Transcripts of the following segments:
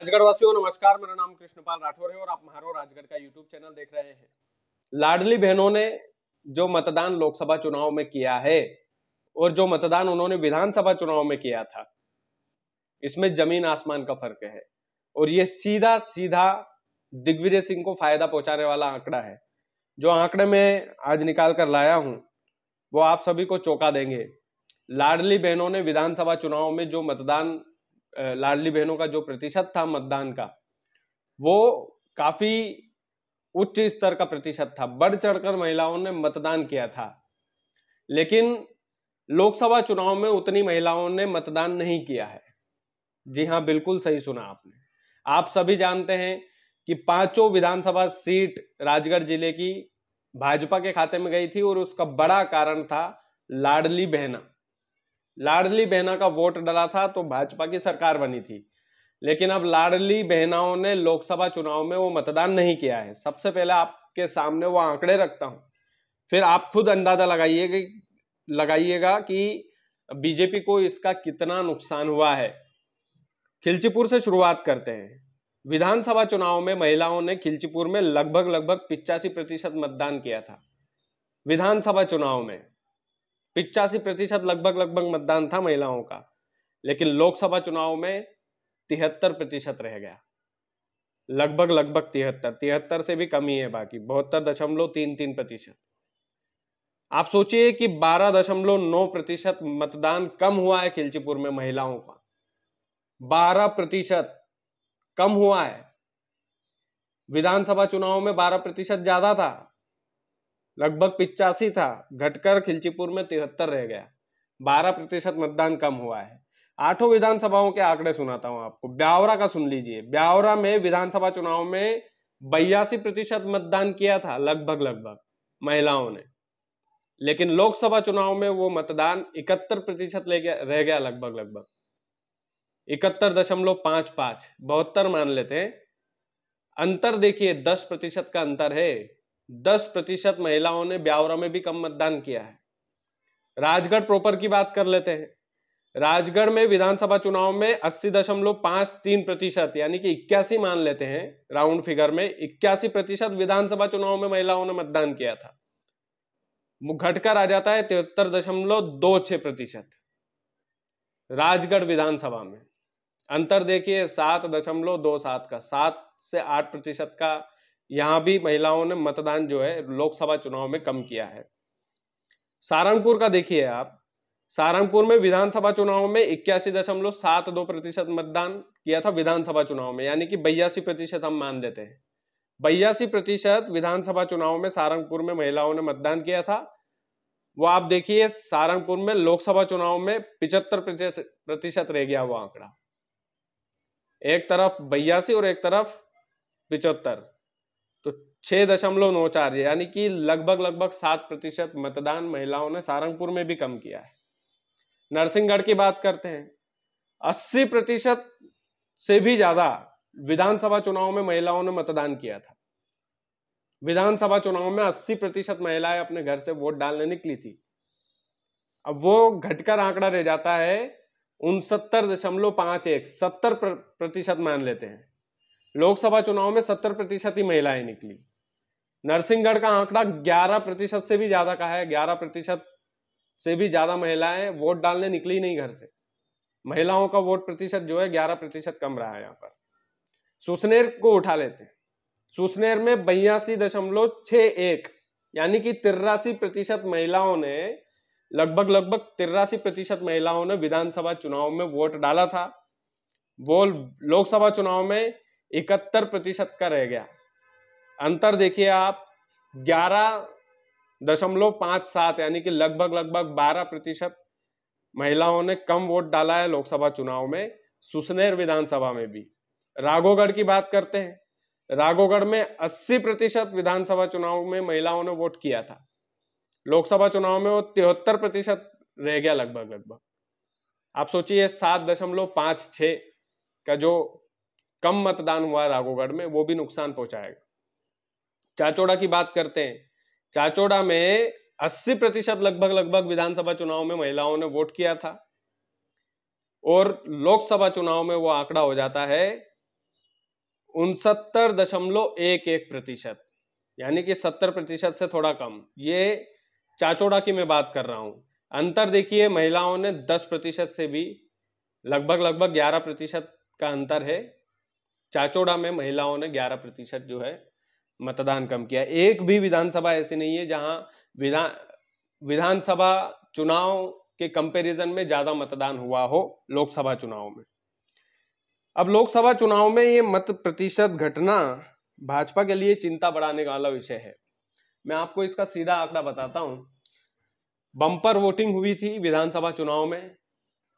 राजगढ़ वासियों नमस्कार। मेरा नाम कृष्णपाल राठौर है और आप महारो राजगढ़ का यूट्यूब चैनल देख रहे हैं। लाडली बहनों ने जो मतदान लोकसभा चुनाव में किया है और जो मतदान उन्होंने विधानसभा चुनाव में किया था, इसमें जमीन आसमान का फर्क है। और ये सीधा सीधा दिग्विजय सिंह को फायदा पहुंचाने वाला आंकड़ा है। जो आंकड़े मैं आज निकाल कर लाया हूं वो आप सभी को चौंका देंगे। लाडली बहनों ने विधानसभा चुनाव में जो मतदान, लाडली बहनों का जो प्रतिशत था मतदान का, वो काफी उच्च स्तर का प्रतिशत था। बढ़ चढ़कर महिलाओं ने मतदान किया था, लेकिन लोकसभा चुनाव में उतनी महिलाओं ने मतदान नहीं किया है। जी हां, बिल्कुल सही सुना आपने। आप सभी जानते हैं कि पांचों विधानसभा सीट राजगढ़ जिले की भाजपा के खाते में गई थी और उसका बड़ा कारण था लाडली बहना। लाडली बहना का वोट डला था तो भाजपा की सरकार बनी थी, लेकिन अब लाडली बहनाओं ने लोकसभा चुनाव में वो मतदान नहीं किया है। सबसे पहले आपके सामने वो आंकड़े रखता हूं, फिर आप खुद अंदाजा लगाइएगा कि बीजेपी को इसका कितना नुकसान हुआ है। खिलचीपुर से शुरुआत करते हैं। विधानसभा चुनाव में महिलाओं ने खिलचीपुर में लगभग 85% मतदान किया था। विधानसभा चुनाव में 85% लगभग मतदान था महिलाओं का, लेकिन लोकसभा चुनाव में 73% रह गया। लगभग 73 से भी कम ही है, बाकी 72.33%। आप सोचिए कि 12.9% मतदान कम हुआ है खिलचीपुर में महिलाओं का। 12% कम हुआ है। विधानसभा चुनाव में 12% ज्यादा था, लगभग 85 था, घटकर खिलचीपुर में 73 रह गया। 12% मतदान कम हुआ है। 8 विधानसभाओं के आंकड़े सुनाता हूं आपको। ब्यावरा का सुन लीजिए। ब्यावरा में विधानसभा चुनाव में 82% मतदान किया था लगभग महिलाओं ने, लेकिन लोकसभा चुनाव में वो मतदान 71% रह गया लगभग 71.55, 72 मान लेते हैं। अंतर देखिए, 10% का अंतर है। 10% महिलाओं ने ब्यावरा में भी कम मतदान किया है। राजगढ़ प्रॉपर की बात कर लेते हैं। राजगढ़ में विधानसभा चुनाव में 80.53%, यानी कि 81 मान लेते हैं राउंड फिगर में, 81% विधानसभा चुनाव में महिलाओं ने मतदान किया था। घटकर आ जाता है 73.26%। राजगढ़ विधानसभा में अंतर देखिए 7.27 का, 7 से 8% का यहां भी महिलाओं ने मतदान जो है लोकसभा चुनाव में कम किया है। सारंगपुर का देखिए आप। सारंगपुर में विधानसभा चुनाव में 81.72% मतदान किया था विधानसभा चुनाव में, यानी कि 82% हम मान लेते हैं। 82% विधानसभा चुनाव में सारंगपुर में महिलाओं ने मतदान किया था। वो आप देखिए सारंगपुर में लोकसभा चुनाव में 75% रह गया वो आंकड़ा। एक तरफ 82 और एक तरफ 75, तो 6.94, यानी कि लगभग 7% मतदान महिलाओं ने सारंगपुर में भी कम किया है। नरसिंहगढ़ की बात करते हैं। 80% से भी ज्यादा विधानसभा चुनाव में महिलाओं ने मतदान किया था। विधानसभा चुनाव में 80% महिलाएं अपने घर से वोट डालने निकली थी। अब वो घटकर आंकड़ा रह जाता है 69.51, 70% मान लेते हैं। लोकसभा चुनाव में 70% ही महिलाएं निकली। नरसिंहगढ़ का आंकड़ा 11% से भी ज्यादा का है। 11% से भी ज्यादा महिलाएं वोट डालने निकली नहीं घर से। महिलाओं का वोट प्रतिशत जो है 11% कम रहा है यहाँ पर। सुसनेर को उठा लेते हैं। सुसनेर में 82.61, यानी कि 83% महिलाओं ने, लगभग 83% महिलाओं ने विधानसभा चुनाव में वोट डाला था। वो लोकसभा चुनाव में 71% का रह गया। अंतर देखिए आप, 11.57, यानी कि लगभग 12% महिलाओं ने कम वोट डाला है लोकसभा चुनाव में, सुसनेर विधानसभा में भी। राघोगढ़ की बात करते हैं। राघोगढ़ में 80% विधानसभा चुनाव में महिलाओं ने वोट किया था। लोकसभा चुनाव में वो 73% रह गया लगभग। आप सोचिए 7.56 का जो कम मतदान हुआ राघोगढ़ में, वो भी नुकसान पहुंचाएगा। चाचौड़ा की बात करते हैं। चाचौड़ा में 80% लगभग विधानसभा चुनाव में महिलाओं ने वोट किया था और लोकसभा चुनाव में वो आंकड़ा हो जाता है 69.11%, यानी कि 70% से थोड़ा कम। ये चाचोड़ा की मैं बात कर रहा हूं। अंतर देखिए, महिलाओं ने 10% से भी लगभग 11% का अंतर है। चाचोड़ा में महिलाओं ने 11% जो है मतदान कम किया। एक भी विधानसभा ऐसी नहीं है जहां विधानसभा चुनाव के कंपैरिजन में ज्यादा मतदान हुआ हो लोकसभा चुनाव में। अब लोकसभा चुनाव में ये मत प्रतिशत घटना भाजपा के लिए चिंता बढ़ाने वाला विषय है। मैं आपको इसका सीधा आंकड़ा बताता हूं। बम्पर वोटिंग हुई थी विधानसभा चुनाव में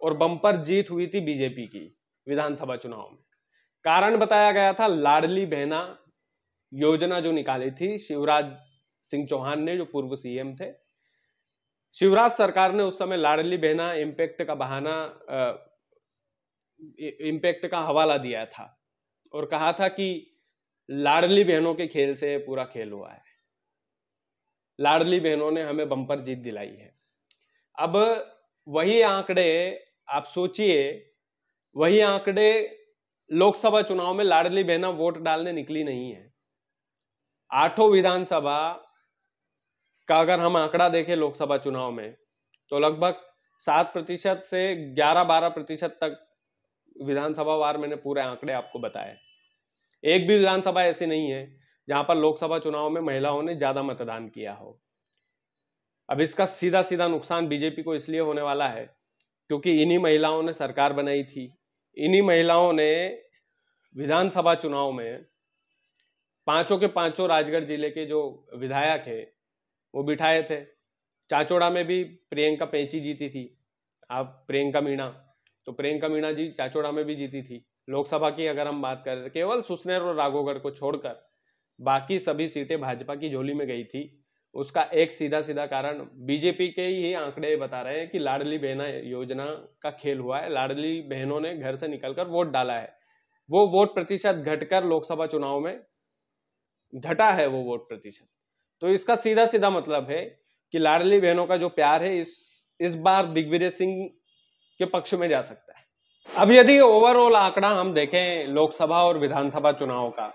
और बम्पर जीत हुई थी बीजेपी की विधानसभा चुनाव में। कारण बताया गया था लाडली बहना योजना जो निकाली थी शिवराज सिंह चौहान ने, जो पूर्व सीएम थे। शिवराज सरकार ने उस समय लाडली बहना इम्पैक्ट का हवाला दिया था और कहा था कि लाडली बहनों के खेल से पूरा खेल हुआ है, लाडली बहनों ने हमें बम्पर जीत दिलाई है। अब वही आंकड़े आप सोचिए, वही आंकड़े लोकसभा चुनाव में लाडली बहना वोट डालने निकली नहीं है। 8 विधानसभा का अगर हम आंकड़ा देखें लोकसभा चुनाव में तो लगभग 7% से 11-12% तक विधानसभा वार मैंने पूरे आंकड़े आपको बताए। एक भी विधानसभा ऐसी नहीं है जहां पर लोकसभा चुनाव में महिलाओं ने ज्यादा मतदान किया हो। अब इसका सीधा सीधा नुकसान बीजेपी को इसलिए होने वाला है क्योंकि इन्हीं महिलाओं ने सरकार बनाई थी, इन्हीं महिलाओं ने विधानसभा चुनाव में पांचों के पांचों राजगढ़ जिले के जो विधायक है वो बिठाए थे। चाचोड़ा में भी प्रियंका पेंची जीती थी, आप प्रियंका मीणा, तो प्रियंका मीणा जी चाचोड़ा में भी जीती थी। लोकसभा की अगर हम बात करें केवल सुसनेर और राघोगढ़ को छोड़कर बाकी सभी सीटें भाजपा की झोली में गई थी। उसका एक सीधा सीधा कारण बीजेपी के ही आंकड़े बता रहे हैं कि लाडली बहना योजना का खेल हुआ है। लाडली बहनों ने घर से निकलकर वोट डाला है, वो वोट प्रतिशत घटकर लोकसभा चुनाव में घटा है वो वोट प्रतिशत। तो इसका सीधा सीधा मतलब है कि लाडली बहनों का जो प्यार है इस बार दिग्विजय सिंह के पक्ष में जा सकता है। अब यदि ओवरऑल आंकड़ा हम देखें लोकसभा और विधानसभा चुनाव का,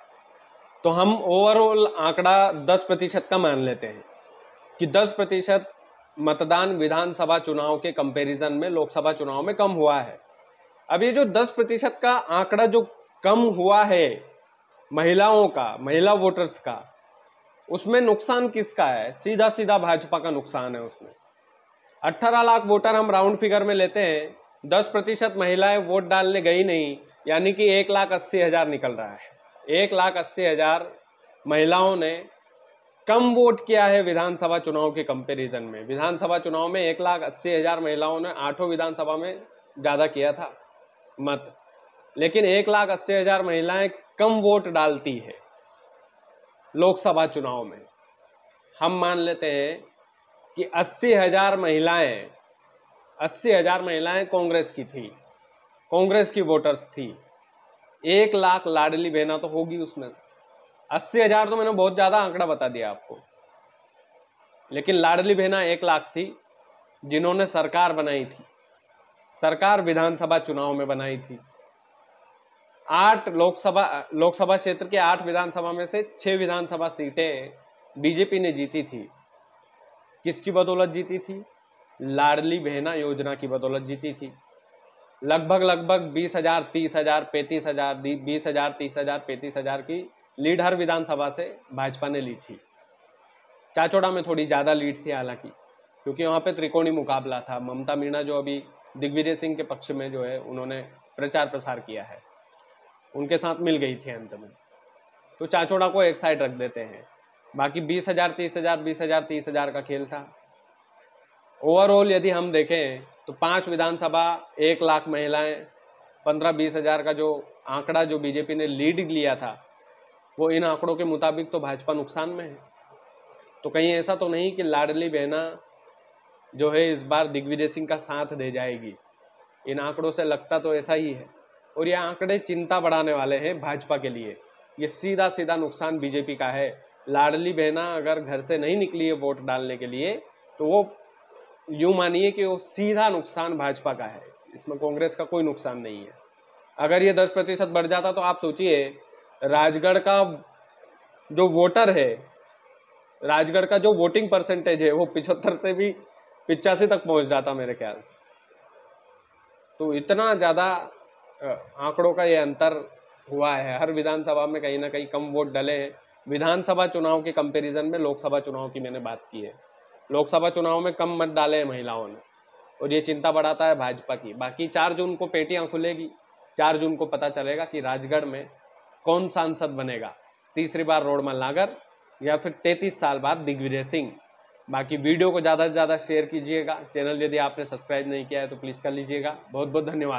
तो हम ओवरऑल आंकड़ा 10% का मान लेते हैं कि 10% मतदान विधानसभा चुनाव के कंपैरिजन में लोकसभा चुनाव में कम हुआ है। अब ये जो 10% का आंकड़ा जो कम हुआ है महिलाओं का, महिला वोटर्स का, उसमें नुकसान किसका है? सीधा सीधा भाजपा का नुकसान है उसमें। 18 लाख वोटर हम राउंड फिगर में लेते हैं, 10% महिलाएं वोट डालने गई नहीं, यानी कि 1,80,000 निकल रहा है। 1,80,000 महिलाओं ने कम वोट किया है विधानसभा चुनाव के कंपैरिजन में। विधानसभा चुनाव में 1,80,000 महिलाओं ने 8 विधानसभा में ज्यादा किया था मत, लेकिन 1,80,000 महिलाएं कम वोट डालती है लोकसभा चुनाव में। हम मान लेते हैं कि 80,000 महिलाएं कांग्रेस की थी, कांग्रेस की वोटर्स थी। 1 लाख लाडली बहना तो होगी उसमें से। 80,000 तो मैंने बहुत ज्यादा आंकड़ा बता दिया आपको, लेकिन लाडली बहना 1 लाख थी जिन्होंने सरकार बनाई थी, सरकार विधानसभा चुनाव में बनाई थी। 8 लोकसभा क्षेत्र के 8 विधानसभा में से 6 विधानसभा सीटें बीजेपी ने जीती थी। किसकी बदौलत जीती थी? लाडली बहना योजना की बदौलत जीती थी। लगभग 20,000, 30,000, 35,000, 20,000, 30,000, 35,000 की लीड हर विधानसभा से भाजपा ने ली थी। चाचोड़ा में थोड़ी ज्यादा लीड थी हालांकि, क्योंकि वहां पे त्रिकोणी मुकाबला था। ममता मीणा जो अभी दिग्विजय सिंह के पक्ष में जो है उन्होंने प्रचार प्रसार किया है, उनके साथ मिल गई थी अंत में, तो चाचोड़ा को एक साइड रख देते हैं। बाकी 20,000, 30,000, 20,000, 30,000 का खेल था। ओवरऑल यदि हम देखें तो 5 विधानसभा, 1 लाख महिलाएं, 15-20,000 का जो आंकड़ा जो बीजेपी ने लीड लिया था, वो इन आंकड़ों के मुताबिक तो भाजपा नुकसान में है। तो कहीं ऐसा तो नहीं कि लाडली बहना जो है इस बार दिग्विजय सिंह का साथ दे जाएगी? इन आंकड़ों से लगता तो ऐसा ही है, और ये आंकड़े चिंता बढ़ाने वाले हैं भाजपा के लिए। ये सीधा सीधा नुकसान बीजेपी का है। लाडली बहना अगर घर से नहीं निकली है वोट डालने के लिए, तो वो यूं मानिए कि वो सीधा नुकसान भाजपा का है, इसमें कांग्रेस का कोई नुकसान नहीं है। अगर ये 10% बढ़ जाता तो आप सोचिए राजगढ़ का जो वोटर है, राजगढ़ का जो वोटिंग परसेंटेज है वो 75 से भी 85 तक पहुंच जाता मेरे ख्याल से। तो इतना ज़्यादा आंकड़ों का ये अंतर हुआ है। हर विधानसभा में कहीं ना कहीं कम वोट डले हैं। विधानसभा चुनाव के कंपैरिजन में लोकसभा चुनाव की मैंने बात की है। लोकसभा चुनाव में कम मत डाले हैं महिलाओं ने, और ये चिंता बढ़ाता है भाजपा की। बाकी 4 जून को पेटियां खुलेगी, 4 जून को पता चलेगा कि राजगढ़ में कौन सांसद बनेगा, तीसरी बार रोडमल नागर या फिर 33 साल बाद दिग्विजय सिंह। बाकी वीडियो को ज़्यादा से ज़्यादा शेयर कीजिएगा। चैनल यदि आपने सब्सक्राइब नहीं किया है तो प्लीज़ कर लीजिएगा। बहुत बहुत धन्यवाद।